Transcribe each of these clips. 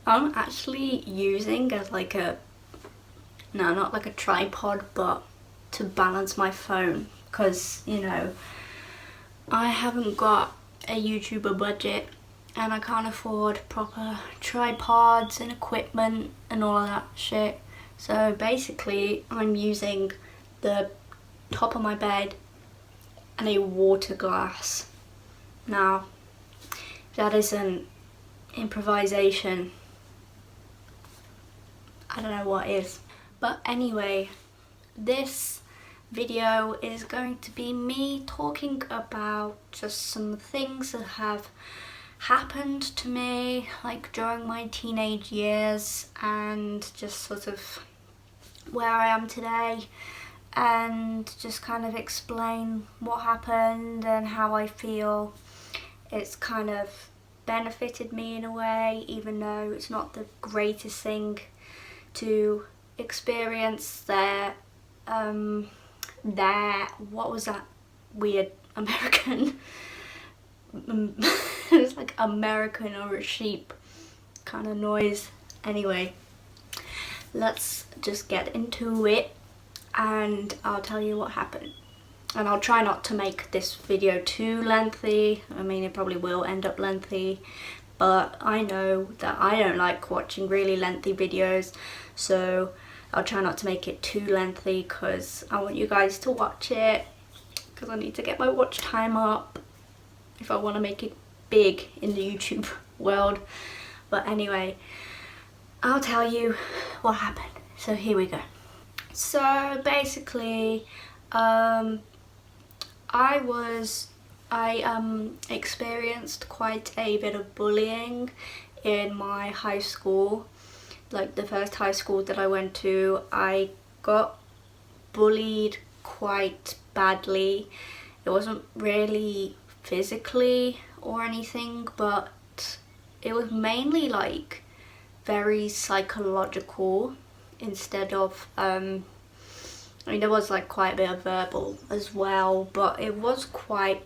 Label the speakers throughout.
Speaker 1: I'm actually using as like a, no, not like a tripod, but to balance my phone, because I haven't got a YouTuber budget and I can't afford proper tripods and equipment and all of that shit. So basically I'm using the top of my bed and a water glass. Now, that isn't improvisation. I don't know what is. But anyway, this video is going to be me talking about just some things that have happened to me like during my teenage years, and just sort of where I am today, and just kind of explain what happened and how I feel it's kind of benefited me in a way, even though it's not the greatest thing to experience there. What was that weird American it was like American or a sheep kind of noise. Anyway, let's just get into it and I'll tell you what happened. And I'll try not to make this video too lengthy. I mean, it probably will end up lengthy, but I know that I don't like watching really lengthy videos, so I'll try not to make it too lengthy because I want you guys to watch it, because I need to get my watch time up if I want to make it big in the YouTube world. But anyway, I'll tell you what happened. So here we go. So basically, I experienced quite a bit of bullying in my high school. Like the first high school that I went to, I got bullied quite badly. It wasn't really physically or anything, but it was mainly like very psychological instead of I mean, there was like quite a bit of verbal as well, but it was quite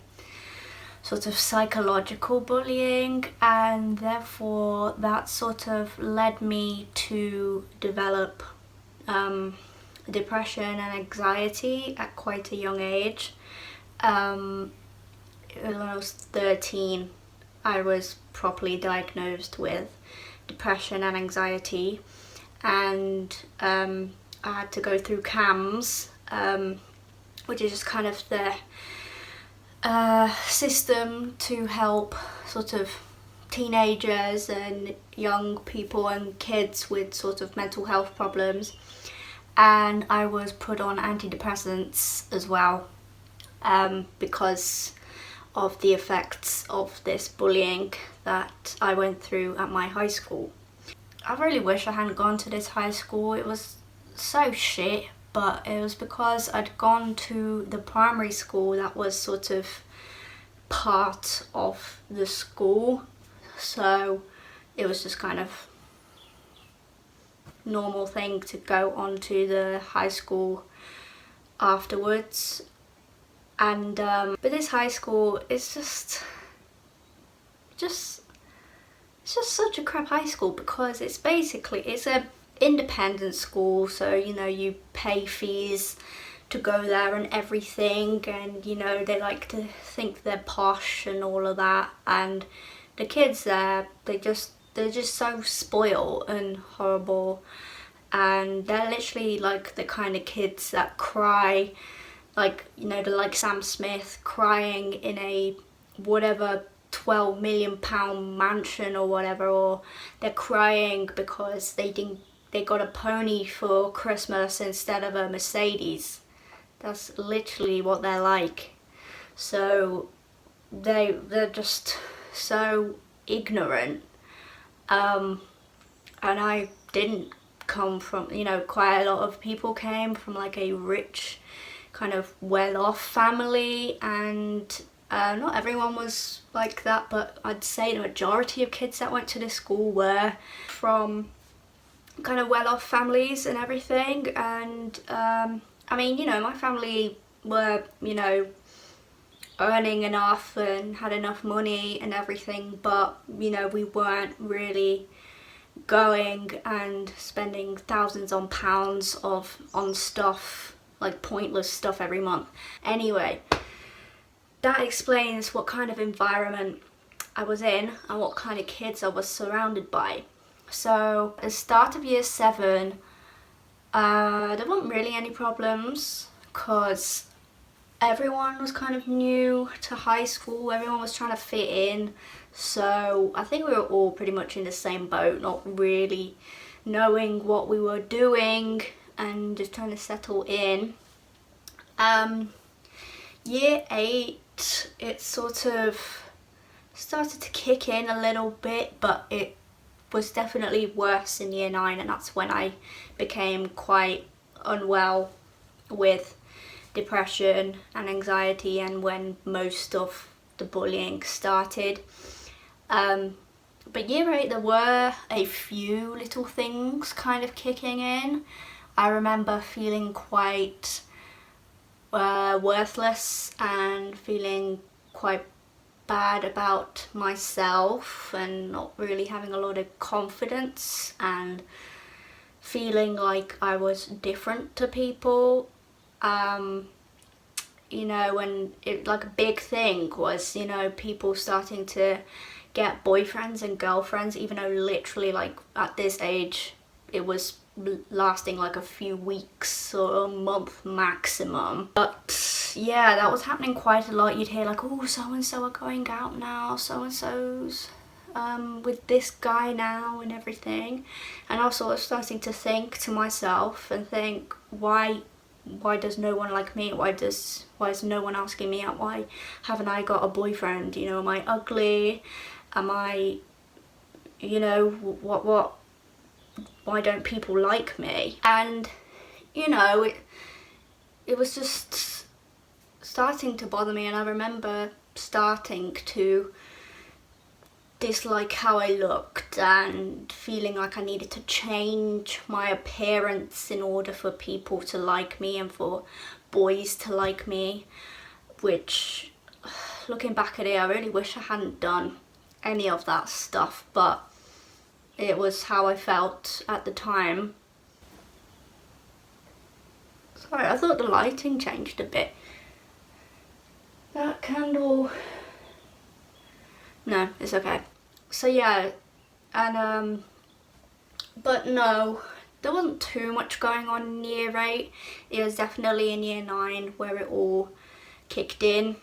Speaker 1: sort of psychological bullying, and therefore that sort of led me to develop depression and anxiety at quite a young age. When I was 13, I was properly diagnosed with depression and anxiety, and I had to go through CAMS, which is just kind of the system to help sort of teenagers and young people and kids with sort of mental health problems. And I was put on antidepressants as well, because of the effects of this bullying that I went through at my high school. I really wish I hadn't gone to this high school. It was so shit, but it was because I'd gone to the primary school that was sort of part of the school, so it was just kind of normal thing to go on to the high school afterwards. And but this high school is just it's just such a crap high school, because it's a independent school, so you pay fees to go there and everything, and they like to think they're posh and all of that, and the kids there, they're just so spoiled and horrible, and they're literally like the kind of kids that cry, like they're like Sam Smith crying in a whatever £12 million mansion or whatever, or they're crying because they got a pony for Christmas instead of a Mercedes. That's literally what they're like. So they're just so ignorant, and I didn't come from, quite a lot of people came from like a rich kind of well-off family, and not everyone was like that, but I'd say the majority of kids that went to this school were from kind of well-off families and everything. And I mean, my family were, earning enough and had enough money and everything, but we weren't really going and spending thousands on pounds on stuff, like pointless stuff every month. Anyway, that explains what kind of environment I was in and what kind of kids I was surrounded by. So at the start of year 7, there weren't really any problems because everyone was kind of new to high school, everyone was trying to fit in, so I think we were all pretty much in the same boat, not really knowing what we were doing and just trying to settle in. Year 8, it sort of started to kick in a little bit, but it was definitely worse in year 9, and that's when I became quite unwell with depression and anxiety, and when most of the bullying started. But year 8, there were a few little things kind of kicking in. I remember feeling quite worthless and feeling quite bad about myself and not really having a lot of confidence and feeling like I was different to people. You know, and it, like a big thing was, you know, people starting to get boyfriends and girlfriends, even though literally like at this age it was lasting like a few weeks or a month maximum. But yeah, that was happening quite a lot. You'd hear like, oh, so and so are going out now, so and so's with this guy now and everything. And I was sort of starting to think to myself and think, why does no one like me? Why is no one asking me out? Why haven't I got a boyfriend? You know, am I ugly? Am I, you know, what why don't people like me? And you know, it was just starting to bother me, and I remember starting to dislike how I looked and feeling like I needed to change my appearance in order for people to like me and for boys to like me, which, looking back at it, I really wish I hadn't done any of that stuff, but it was how I felt at the time. Sorry, I thought the lighting changed a bit. That candle... No, it's okay. So yeah, and but no, there wasn't too much going on in year 8. It was definitely in year 9 where it all kicked in,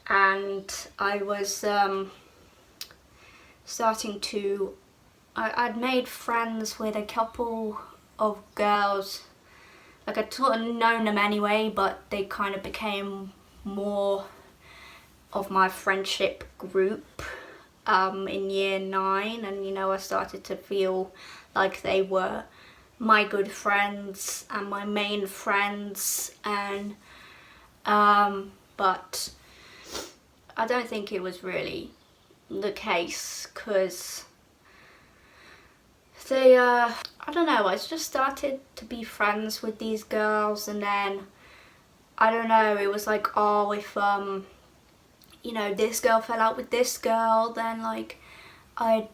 Speaker 1: and I was starting to... I'd made friends with a couple of girls. Like, I'd sort of known them anyway, but they kind of became more of my friendship group in year 9, and you know, I started to feel like they were my good friends and my main friends, and but I don't think it was really the case, because they I don't know, I just started to be friends with these girls, and then I don't know, it was like, oh, if you know, this girl fell out with this girl, then like I'd,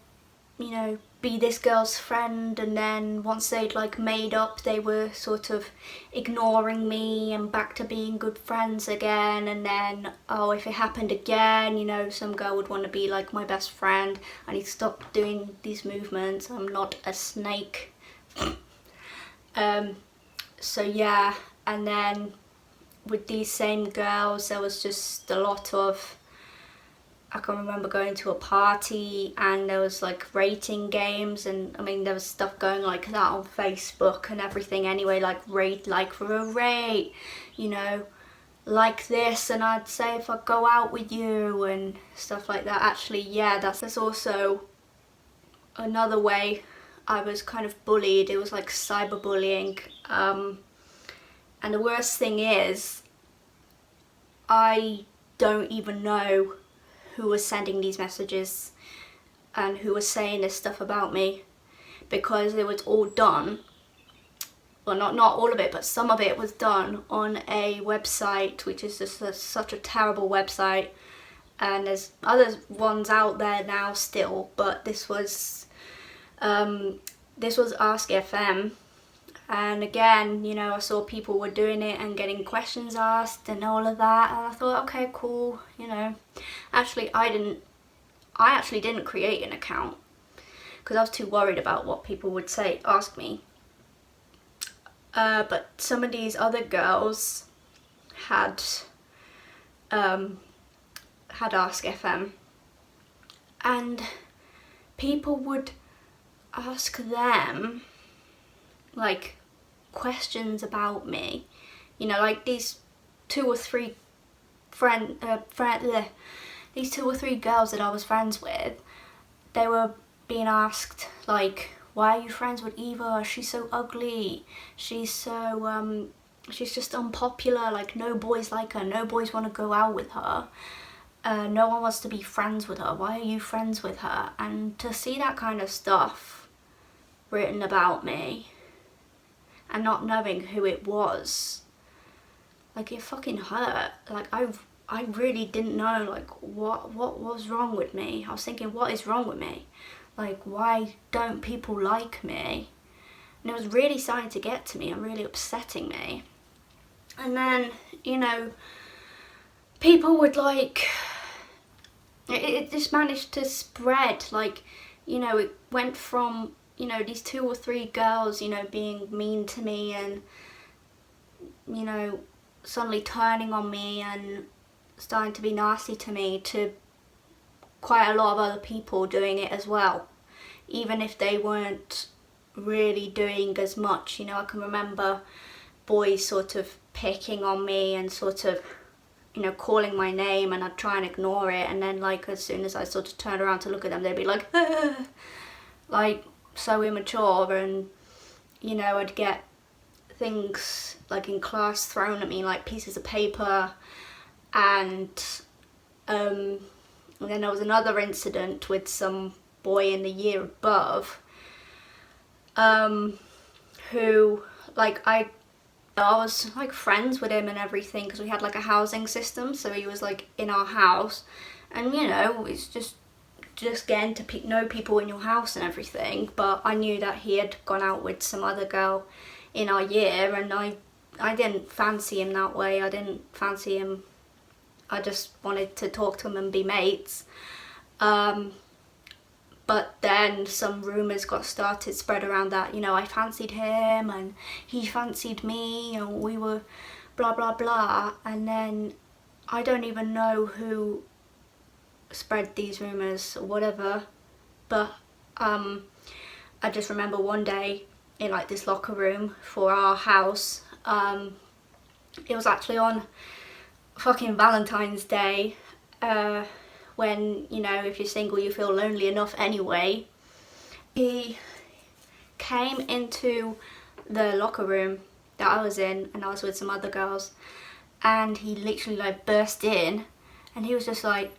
Speaker 1: you know, be this girl's friend, and then once they'd like made up, they were sort of ignoring me and back to being good friends again. And then, oh, if it happened again, you know, some girl would want to be like my best friend. I need to stop doing these movements, I'm not a snake. So yeah, and then with these same girls, there was just a lot of, I can remember going to a party and there was like rating games, and I mean there was stuff going like that on Facebook and everything anyway, like rate, like for a rate, you know, like this, and I'd say if I go out with you and stuff like that. Actually, yeah, that's also another way I was kind of bullied. It was like cyberbullying, and the worst thing is I don't even know who was sending these messages and who was saying this stuff about me, because it was all done, well, not all of it, but some of it was done on a website which is just such a terrible website, and there's other ones out there now still, but this was this was Ask FM, and again, you know, I saw people were doing it and getting questions asked and all of that, and I thought, okay, cool, you know. Actually, I actually didn't create an account because I was too worried about what people would ask me. But some of these other girls had Ask FM, and people would ask them like questions about me, you know, like these two or three these 2 or 3 girls that I was friends with, they were being asked like, why are you friends with Eva? She's so ugly. She's so she's just unpopular. Like, no boys like her. No boys want to go out with her. No one wants to be friends with her. Why are you friends with her? And to see that kind of stuff written about me and not knowing who it was, like, it fucking hurt. Like, I really didn't know, like, what was wrong with me. I was thinking, what is wrong with me? Like, why don't people like me? And it was really starting to get to me and really upsetting me. And then, you know, people would like, it just managed to spread. Like, you know, it went from, you know, these 2 or 3 girls, you know, being mean to me and, you know, suddenly turning on me and starting to be nasty to me, to quite a lot of other people doing it as well, even if they weren't really doing as much. You know, I can remember boys sort of picking on me and sort of, you know, calling my name, and I'd try and ignore it, and then like as soon as I sort of turned around to look at them, they'd be like, ah, like so immature. And, you know, I'd get things like in class thrown at me, like pieces of paper. And then there was another incident with some boy in the year above, who, like, I was like friends with him and everything because we had like a housing system, so he was like in our house, and, you know, it's just getting to know people in your house and everything. But I knew that he had gone out with some other girl in our year, and I didn't fancy him that way. I didn't fancy him. I just wanted to talk to him and be mates. But then some rumours got spread around that, you know, I fancied him and he fancied me and we were blah blah blah. And then I don't even know who spread these rumours or whatever, but I just remember one day in like this locker room for our house, it was actually on fucking Valentine's Day, when, you know, if you're single you feel lonely enough anyway. He came into the locker room that I was in, and I was with some other girls, and he literally like burst in, and he was just like,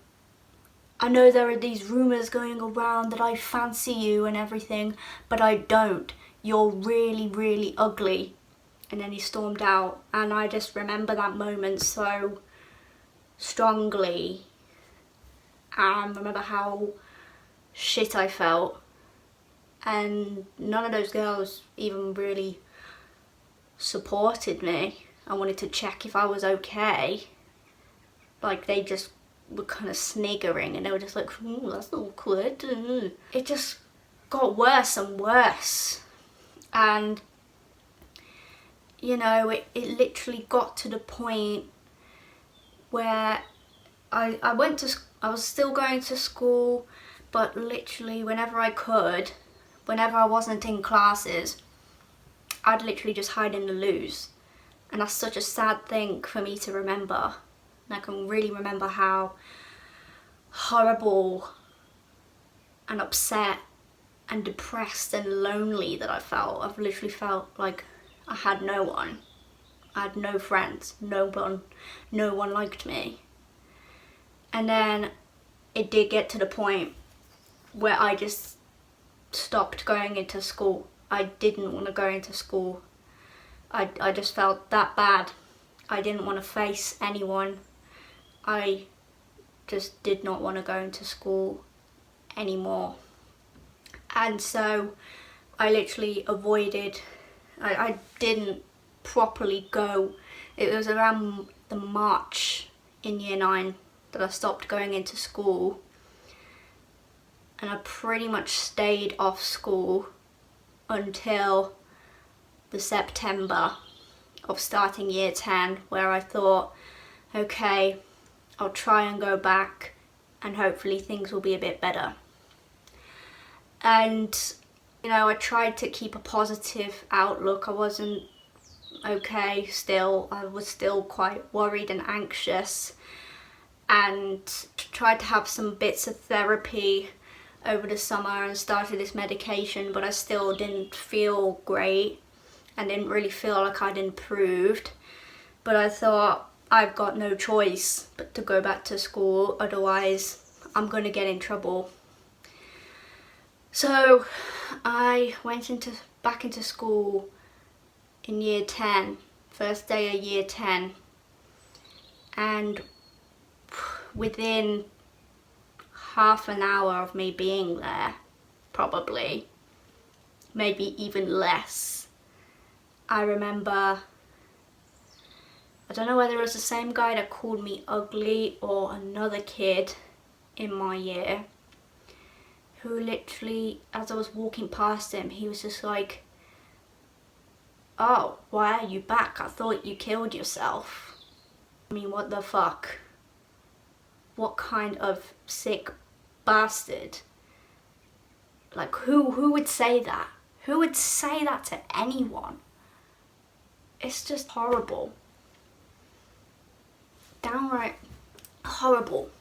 Speaker 1: I know there are these rumours going around that I fancy you and everything, but I don't. You're really, really ugly. And then he stormed out, and I just remember that moment so strongly, and remember how shit I felt. And none of those girls even really supported me. I wanted to check if I was okay. Like, they just were kind of sniggering, and they were just like, that's awkward. It just got worse and worse. And, you know, it literally got to the point where I was still going to school, but literally whenever I could, whenever I wasn't in classes, I'd literally just hide in the loos. And that's such a sad thing for me to remember. And I can really remember how horrible and upset and depressed and lonely that I felt. I've literally felt like I had no one. I had no friends. No one liked me. And then it did get to the point where I just stopped going into school. I didn't want to go into school. I just felt that bad. I didn't want to face anyone. I just did not want to go into school anymore. And so I literally avoided, I didn't properly go. It was around the March in year 9 that I stopped going into school, and I pretty much stayed off school until the September of starting year 10, where I thought, okay, I'll try and go back and hopefully things will be a bit better. And you know, I tried to keep a positive outlook. I wasn't okay still. I was still quite worried and anxious, and tried to have some bits of therapy over the summer and started this medication, but I still didn't feel great and didn't really feel like I'd improved. But I thought, I've got no choice but to go back to school, otherwise I'm going to get in trouble. So I went back into school in year 10, first day of year 10, and within half an hour of me being there, probably, maybe even less, I remember, I don't know whether it was the same guy that called me ugly or another kid in my year, who literally, as I was walking past him, he was just like, "Oh, why are you back? I thought you killed yourself." I mean, what the fuck? What kind of sick bastard? Like, who would say that? Who would say that to anyone? It's just horrible. Downright horrible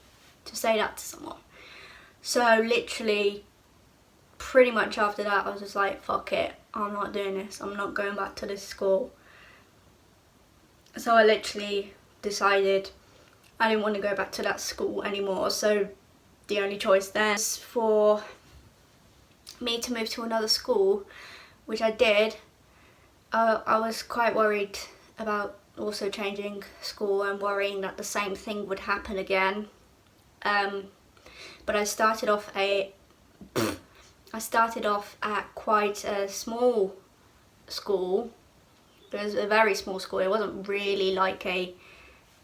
Speaker 1: to say that to someone. So literally, pretty much after that, I was just like, fuck it, I'm not doing this. I'm not going back to this school. So I literally decided I didn't want to go back to that school anymore. So the only choice then was for me to move to another school, which I did. I was quite worried about also changing school and worrying that the same thing would happen again. But I started off at quite a small school. It was a very small school. It wasn't really like a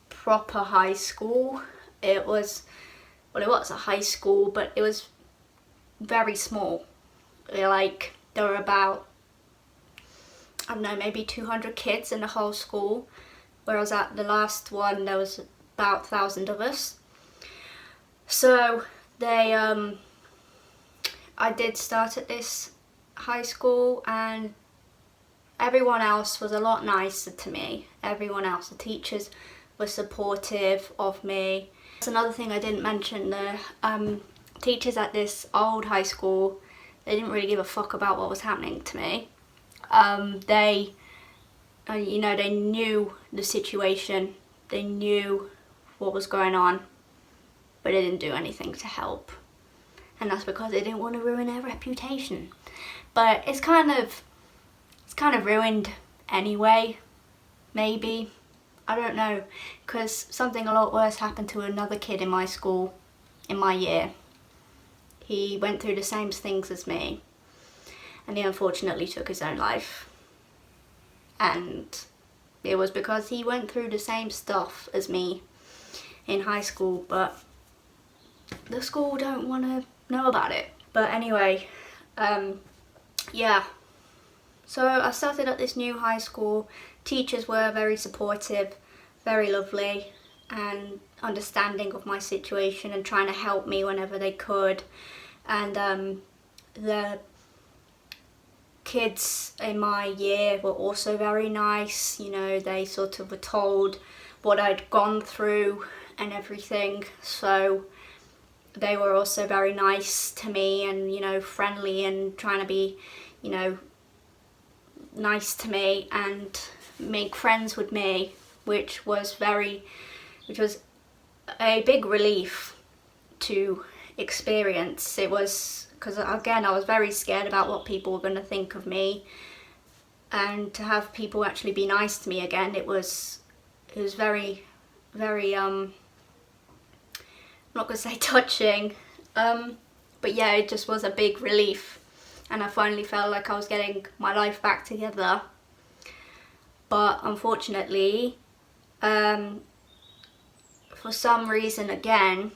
Speaker 1: proper high school. It was a high school, but it was very small. Like, there were about, I don't know, maybe 200 kids in the whole school, whereas at the last one there was about 1,000 of us. So I did start at this high school, and everyone else was a lot nicer to me. Everyone else, the teachers were supportive of me. That's another thing I didn't mention. The teachers at this old high school, they didn't really give a fuck about what was happening to me. They knew the situation. They knew what was going on, but they didn't do anything to help. And that's because they didn't want to ruin their reputation. But it's kind of ruined anyway, maybe. I don't know, because something a lot worse happened to another kid in my school, in my year. He went through the same things as me, and he unfortunately took his own life. And it was because he went through the same stuff as me in high school, but the school don't want to know about it. But anyway, yeah. So I started at this new high school. Teachers were very supportive, very lovely, and understanding of my situation and trying to help me whenever they could. And the kids in my year were also very nice. You know, they sort of were told what I'd gone through and everything. So they were also very nice to me and, you know, friendly and trying to be, you know, nice to me and make friends with me, which was a big relief to experience. It was because, again, I was very scared about what people were going to think of me, and to have people actually be nice to me again, it was very, very I'm not going to say touching, but yeah, it just was a big relief. and I finally felt like I was getting my life back together. But unfortunately, for some reason again,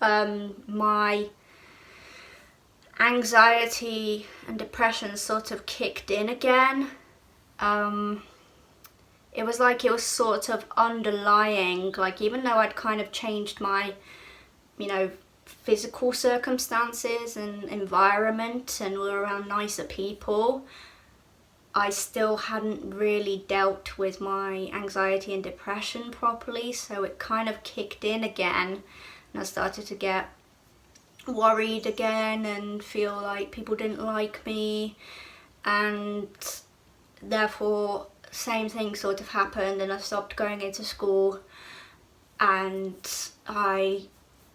Speaker 1: my anxiety and depression sort of kicked in again. It was like it was sort of underlying, like even though I'd kind of changed my, physical circumstances and environment and were around nicer people, I still hadn't really dealt with my anxiety and depression properly, so it kind of kicked in again, and I started to get worried again and feel like people didn't like me, and therefore same thing sort of happened, and I stopped going into school, and I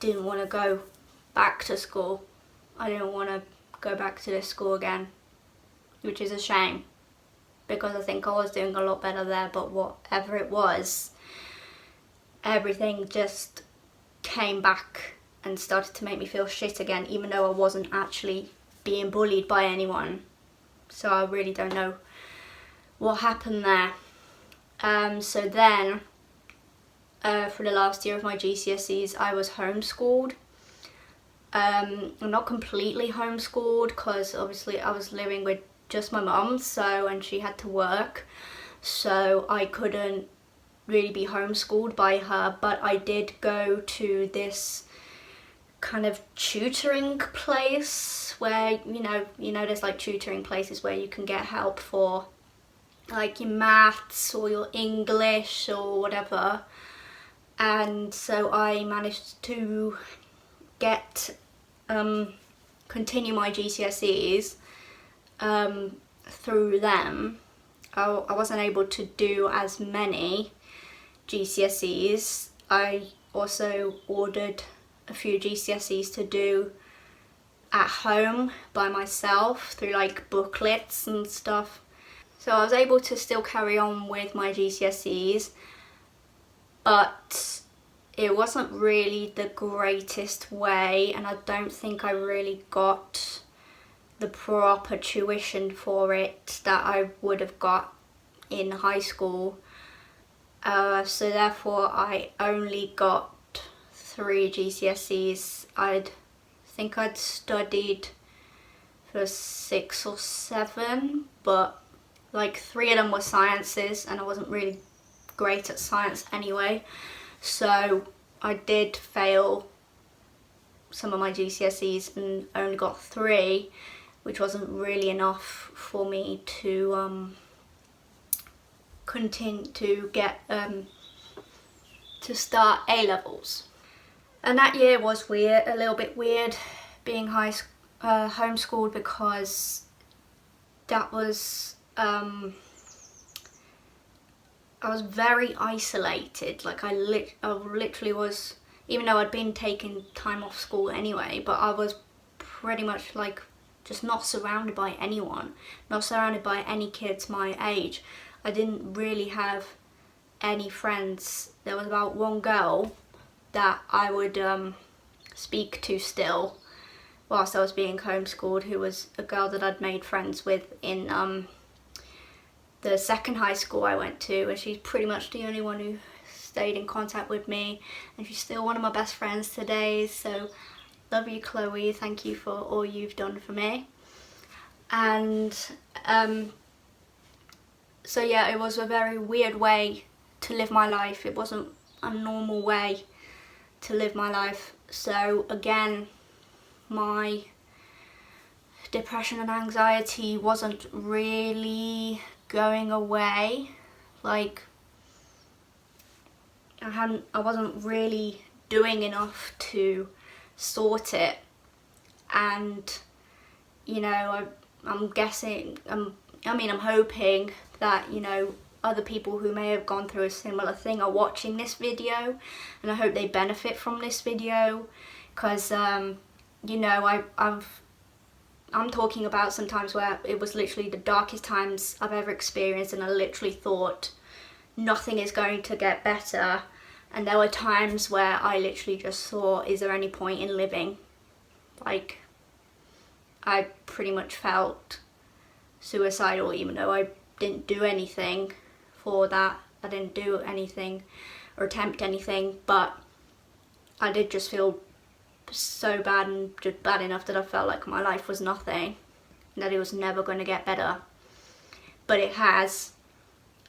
Speaker 1: didn't want to go back to school. I didn't want to go back to this school again, which is a shame, because I think I was doing a lot better there, but whatever it was, everything just came back and started to make me feel shit again, even though I wasn't actually being bullied by anyone. So I really don't know what happened there. So then, for the last year of my GCSEs, I was homeschooled. Not completely homeschooled, because obviously I was living with just my mum, and she had to work, so I couldn't really be homeschooled by her, but I did go to this kind of tutoring place where, there's like tutoring places where you can get help for like your maths or your English or whatever. And so I managed to continue my GCSEs through them. I wasn't able to do as many GCSEs. I also ordered a few GCSEs to do at home by myself through like booklets and stuff. So I was able to still carry on with my GCSEs, but it wasn't really the greatest way, and I don't think I really got the proper tuition for it that I would have got in high school. So therefore I only got 3 GCSEs. I think I'd studied for 6 or 7, but like 3 of them were sciences, and I wasn't really great at science anyway. So I did fail some of my GCSEs and only got 3, which wasn't really enough for me to continue to get to start A-levels. And that year was weird, a little bit weird, being homeschooled, because that was I was very isolated. Like I literally was, even though I'd been taking time off school anyway, but I was pretty much like just not surrounded by anyone, not surrounded by any kids my age. I didn't really have any friends. There was about one girl that I would speak to still whilst I was being homeschooled, who was a girl that I'd made friends with in the second high school I went to, and she's pretty much the only one who stayed in contact with me, and she's still one of my best friends today. So love you, Chloe, thank you for all you've done for me. And so yeah, it was a very weird way to live my life. It wasn't a normal way to live my life. So again, my depression and anxiety wasn't really going away. Like I wasn't really doing enough to sort it, and I'm hoping that other people who may have gone through a similar thing are watching this video, and I hope they benefit from this video, because I'm talking about some times where it was literally the darkest times I've ever experienced, and I literally thought nothing is going to get better. And there were times where I literally just thought, is there any point in living? Like, I pretty much felt suicidal, even though I didn't do anything for that. I didn't do anything or attempt anything, but I did just feel so bad, and just bad enough that I felt like my life was nothing, and that it was never going to get better. But it has.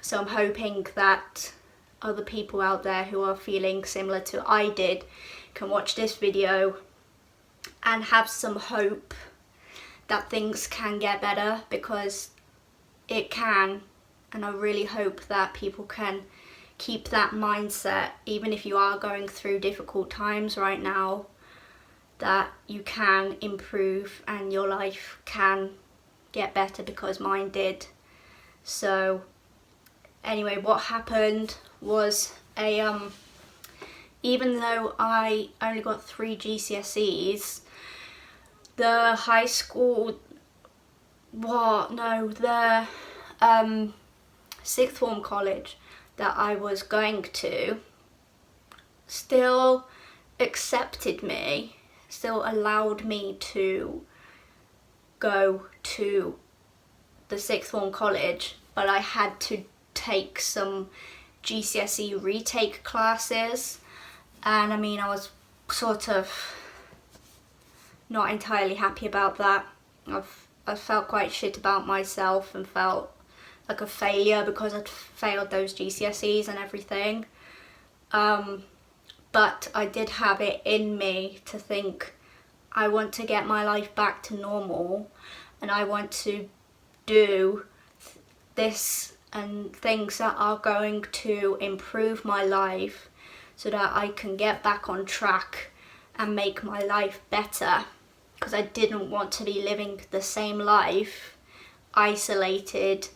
Speaker 1: So I'm hoping that other people out there who are feeling similar to I did can watch this video and have some hope that things can get better, because it can. And I really hope that people can keep that mindset, even if you are going through difficult times right now, that you can improve and your life can get better, because mine did. So anyway, what happened was even though I only got 3 GCSEs, the high school, the sixth form college that I was going to still accepted me, still allowed me to go to the sixth form college, but I had to take some GCSE retake classes. And I mean, I was sort of not entirely happy about that. I felt quite shit about myself and felt like a failure because I'd failed those GCSEs and everything. But I did have it in me to think, I want to get my life back to normal, and I want to do this and things that are going to improve my life so that I can get back on track and make my life better. Because I didn't want to be living the same life, isolated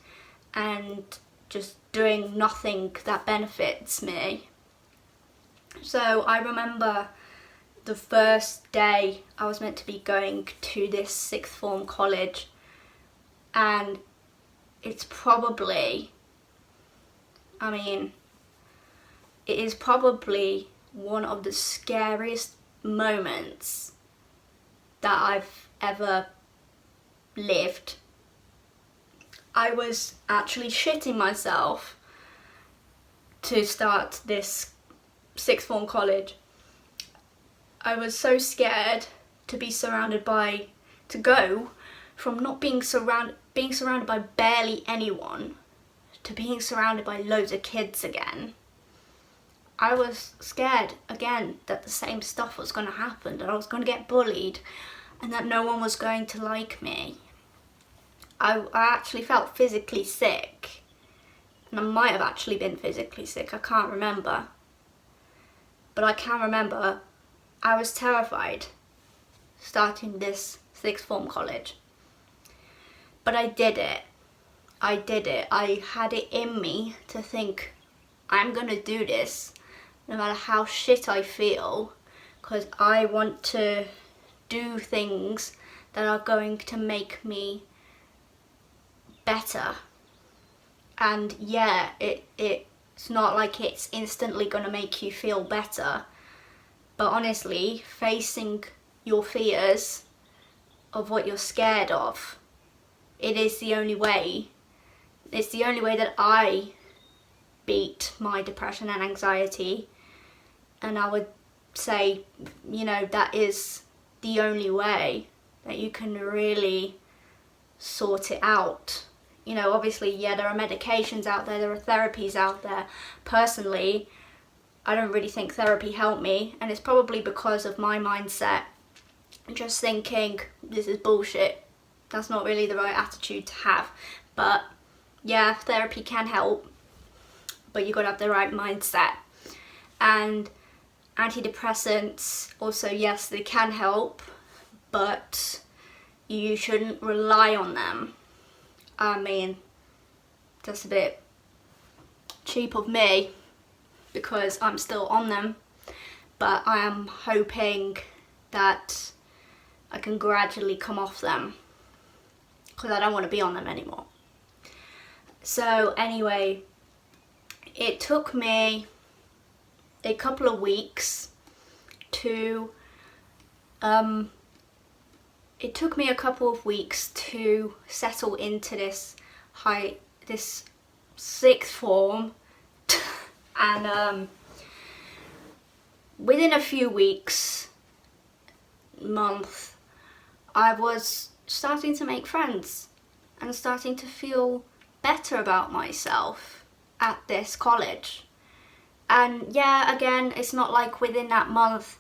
Speaker 1: and just doing nothing that benefits me. So I remember the first day I was meant to be going to this sixth form college, and it's probably, it is probably one of the scariest moments that I've ever lived. I was actually shitting myself to start this sixth form college. I was so scared to go from not being surrounded by barely anyone to being surrounded by loads of kids again. I was scared again that the same stuff was going to happen, that I was going to get bullied and that no one was going to like me. I actually felt physically sick, and I might have actually been physically sick, I can't remember. But I can remember I was terrified starting this sixth form college. But I did it. I had it in me to think, I'm going to do this no matter how shit I feel, because I want to do things that are going to make me better. And yeah, it's not like it's instantly going to make you feel better, but honestly, facing your fears of what you're scared of, it is the only way. It's the only way that I beat my depression and anxiety, and I would say, that is the only way that you can really sort it out. Obviously, yeah, there are medications out there are therapies out there. Personally, I don't really think therapy helped me, and it's probably because of my mindset, just thinking, this is bullshit. That's not really the right attitude to have. But yeah, therapy can help, but you got to have the right mindset. And antidepressants also, yes, they can help, but you shouldn't rely on them. That's a bit cheap of me because I'm still on them, but I am hoping that I can gradually come off them because I don't want to be on them anymore. So anyway, it took me a couple of weeks to it took me a couple of weeks to settle into this sixth form, and within a few weeks, month, I was starting to make friends and starting to feel better about myself at this college. And yeah, again, it's not like within that month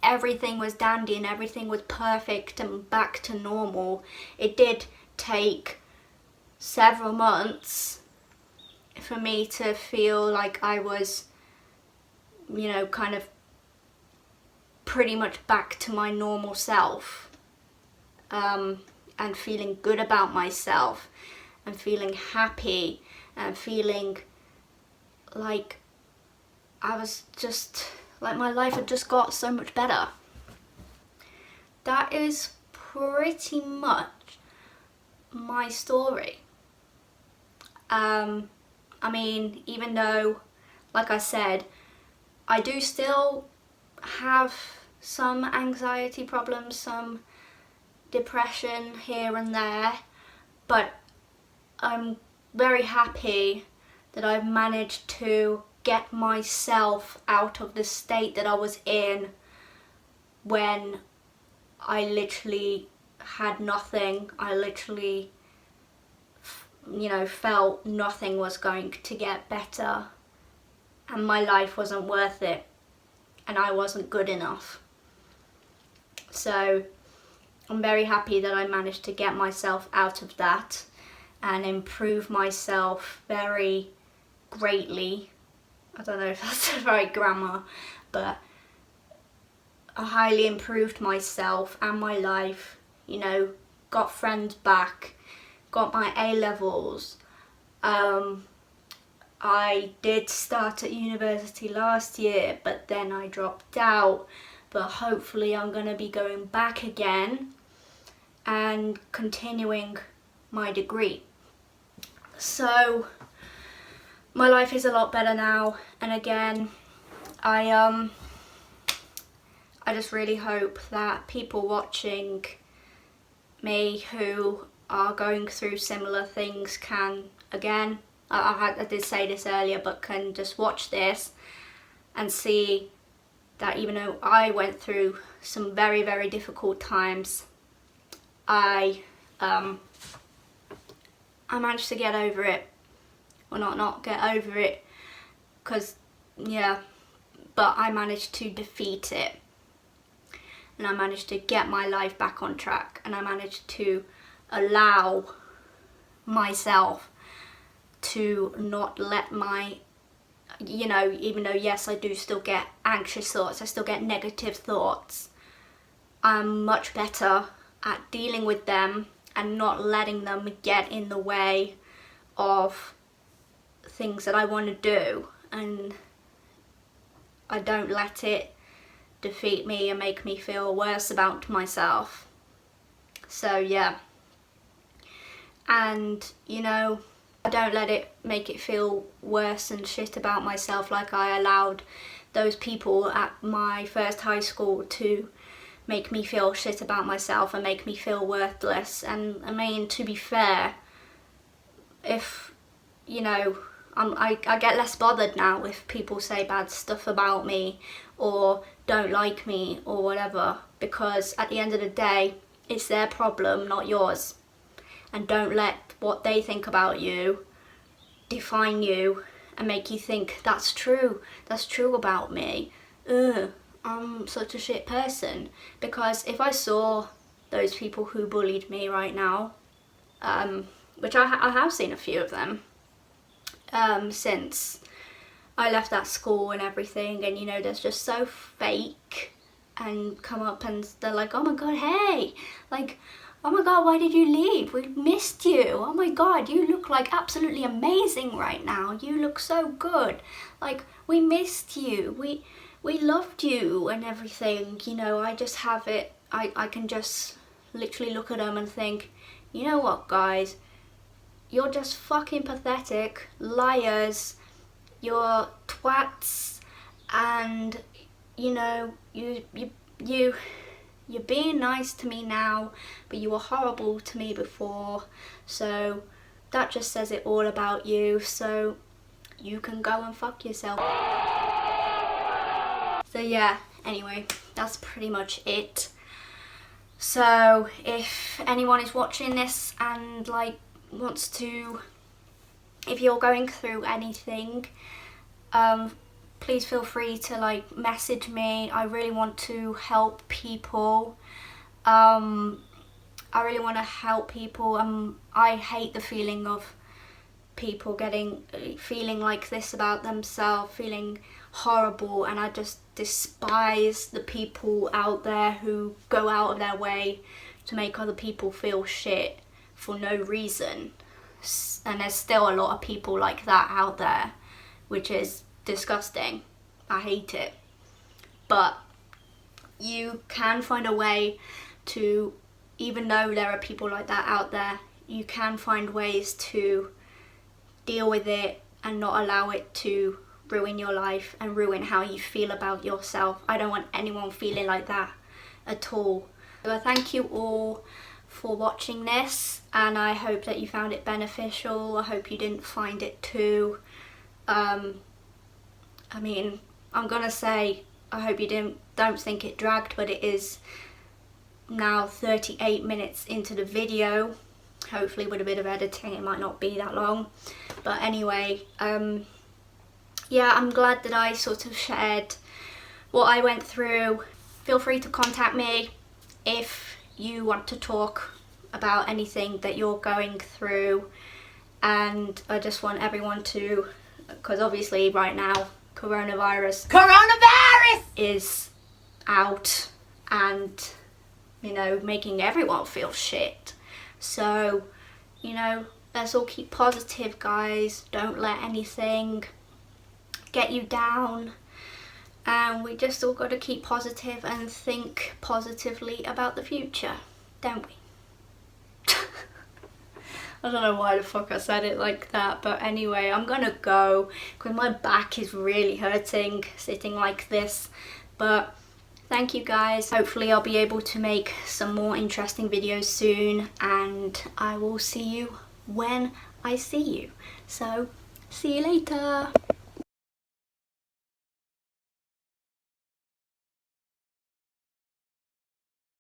Speaker 1: everything was dandy and everything was perfect and back to normal. It did take several months for me to feel like I was, kind of pretty much back to my normal self, and feeling good about myself and feeling happy and feeling like I was just like my life had just got so much better. That is pretty much my story. Even though, like I said, I do still have some anxiety problems, some depression here and there, but I'm very happy that I've managed to get myself out of the state that I was in when I literally had nothing. I literally, felt nothing was going to get better and my life wasn't worth it and I wasn't good enough. So I'm very happy that I managed to get myself out of that and improve myself very greatly. I don't know if that's the right grammar, but I highly improved myself and my life, got friends back, got my A-levels. I did start at university last year, but then I dropped out, but hopefully I'm going to be going back again and continuing my degree. So my life is a lot better now, and again, I just really hope that people watching me who are going through similar things can, again, I did say this earlier, but can just watch this and see that even though I went through some very, very difficult times, I managed to get over it. Well, not get over it, because, but I managed to defeat it. And I managed to get my life back on track. And I managed to allow myself to not let my, even though, yes, I do still get anxious thoughts, I still get negative thoughts, I'm much better at dealing with them and not letting them get in the way of things that I want to do, and I don't let it defeat me and make me feel worse about myself. So yeah, and I don't let it make it feel worse and shit about myself like I allowed those people at my first high school to make me feel shit about myself and make me feel worthless. And to be fair, if I get less bothered now if people say bad stuff about me or don't like me or whatever, because at the end of the day, it's their problem, not yours. And don't let what they think about you define you and make you think that's true about me. I'm such a shit person. Because if I saw those people who bullied me right now, which I have seen a few of them, since I left that school and everything, and they're just so fake and come up and they're like, oh my god, hey, like, oh my god, why did you leave? We missed you. Oh my god, you look like absolutely amazing right now. You look so good. Like, we missed you. We loved you and everything. I just have it. I can just literally look at them and think, you know what, guys? You're just fucking pathetic, liars, you're twats, and you you're being nice to me now, but you were horrible to me before. So that just says it all about you. So you can go and fuck yourself. So yeah, anyway, that's pretty much it. So if anyone is watching this and like wants to, if you're going through anything, please feel free to like message me. I really want to help people. I really want to help people. I hate the feeling of people feeling like this about themselves, feeling horrible, and I just despise the people out there who go out of their way to make other people feel shit for no reason. And there's still a lot of people like that out there, which is disgusting. I hate it. But you can find a way to, even though there are people like that out there, you can find ways to deal with it and not allow it to ruin your life and ruin how you feel about yourself. I don't want anyone feeling like that at all. So I thank you all for watching this, and I hope that you found it beneficial. I hope you didn't find it too I mean, I'm gonna say I hope you don't think it dragged, but it is now 38 minutes into the video. Hopefully with a bit of editing it might not be that long, but anyway, yeah, I'm glad that I sort of shared what I went through. Feel free to contact me if you want to talk about anything that you're going through, and I just want everyone to, because obviously right now coronavirus is out and, you know, making everyone feel shit. So, you know, let's all keep positive, guys. Don't let anything get you down, and we just all got to keep positive and think positively about the future, don't we? I don't know why the fuck I said it like that, but anyway, I'm gonna go because my back is really hurting sitting like this. But thank you guys. Hopefully I'll be able to make some more interesting videos soon, and I will see you when I see you. So see you later.